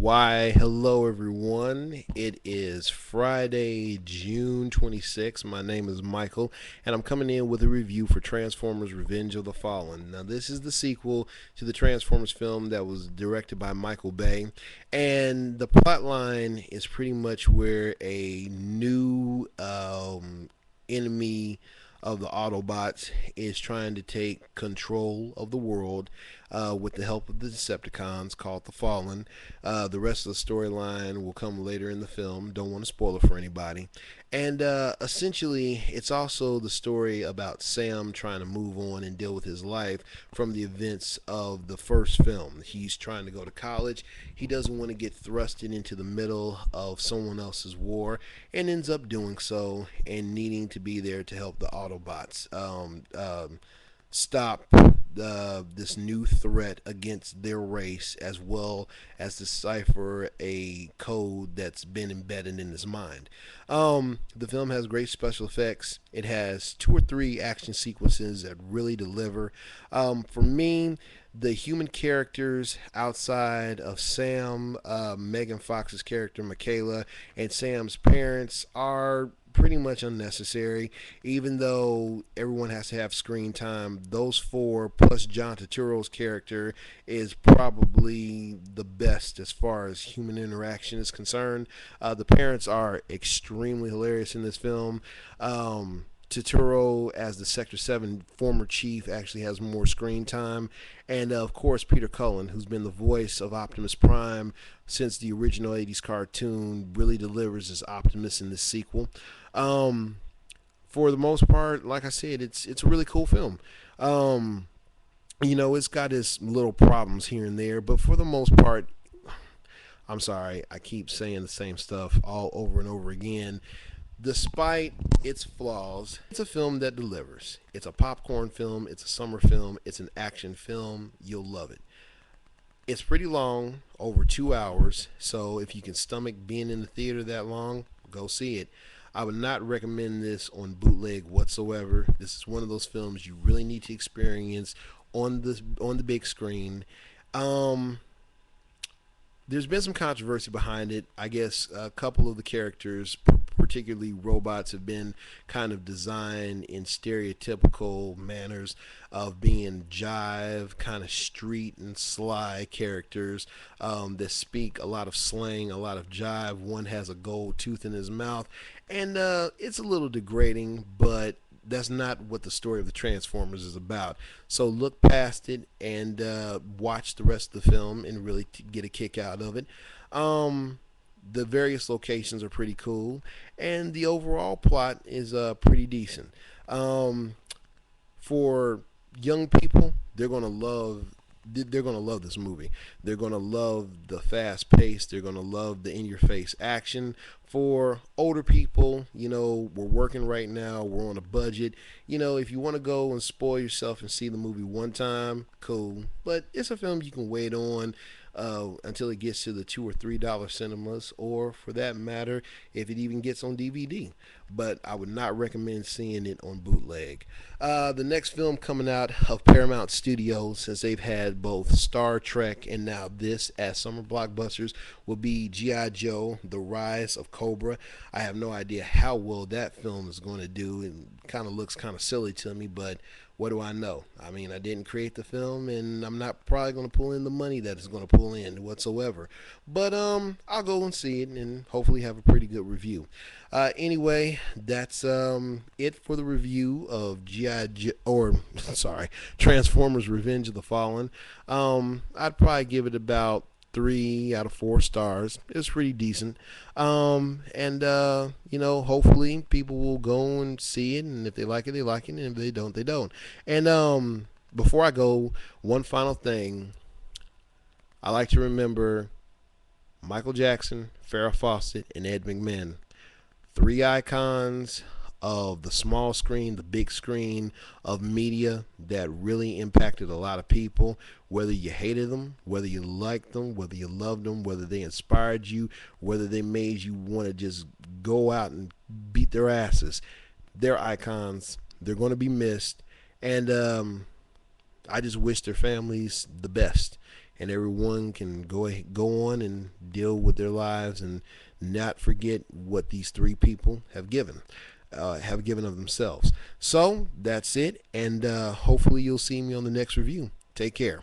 Why, hello everyone. It is Friday, June 26th. My name is Michael, and I'm coming in with a review for Transformers Revenge of the Fallen. Now, this is the sequel to the Transformers film that was directed by Michael Bay, and the plot line is pretty much where a new enemy of the Autobots is trying to take control of the world with the help of the Decepticons called the Fallen. The rest of the storyline will come later in the film. Don't want to spoil it for anybody. And essentially, it's also the story about Sam trying to move on and deal with his life from the events of the first film. He's trying to go to college. He doesn't want to get thrusted into the middle of someone else's war and ends up doing so and needing to be there to help the Autobots stop this new threat against their race, as well as decipher a code that's been embedded in his mind. The film has great special effects. It has two or three action sequences that really deliver. For me, the human characters outside of Sam, Megan Fox's character Michaela, and Sam's parents are pretty much unnecessary. Even though everyone has to have screen time, those four plus John Turturro's character is probably the best as far as human interaction is concerned. The parents are extremely hilarious in this film. Turturro as the Sector 7 former chief actually has more screen time. And of course, Peter Cullen, who's been the voice of Optimus Prime since the original 80s cartoon, really delivers as Optimus in this sequel. Um, for the most part, like I said, it's a really cool film. Um, it's got its little problems here and there, but for the most part, I'm sorry, I keep saying the same stuff all over and over again. Despite its flaws, it's a film that delivers. It's a popcorn film, it's a summer film, it's an action film. You'll love it. It's pretty long, over 2 hours, so if you can stomach being in the theater that long, go see it. I would not recommend this on bootleg whatsoever. This is one of those films you really need to experience on the big screen. Um, there's been some controversy behind it. I guess a couple of the characters, particularly robots, have been kind of designed in stereotypical manners of being jive, kind of street and sly characters that speak a lot of slang, a lot of jive. One has a gold tooth in his mouth, and it's a little degrading, but that's not what the story of the Transformers is about. So look past it and watch the rest of the film and really get a kick out of it. Um, the various locations are pretty cool, and the overall plot is pretty decent. Um, for young people, they're gonna love this movie. They're gonna love the fast pace. They're gonna love the in your face action. For older people, we're working right now. We're on a budget. If you want to go and spoil yourself and see the movie one time, cool. But it's a film you can wait on until it gets to the $2 or $3 cinemas, or for that matter, if it even gets on DVD. But I would not recommend seeing it on bootleg. The next film coming out of Paramount Studios, since they've had both Star Trek and now this as summer blockbusters, will be G.I. Joe: The Rise of Cobra. I have no idea how well that film is going to do. It kind of looks kind of silly to me, but what do I know? I mean, I didn't create the film, and I'm not probably going to pull in the money that it's going to pull in whatsoever. But I'll go and see it, and hopefully have a pretty good review. Anyway, that's it for the review of GI or sorry, Transformers: Revenge of the Fallen. I'd probably give it about 3 out of 4 stars. It's pretty decent. And hopefully people will go and see it, and if they like it, they like it, and if they don't, they don't. And before I go, one final thing. I like to remember Michael Jackson, Farrah Fawcett, and Ed McMahon. Three icons of the small screen, the big screen of media that really impacted a lot of people. Whether you hated them, whether you liked them, whether you loved them, whether they inspired you, whether they made you want to just go out and beat their asses. They're icons. They're going to be missed. And I just wish their families the best. and everyone can go on and deal with their lives and not forget what these three people have given of themselves. So that's it, and hopefully you'll see me on the next review. Take care.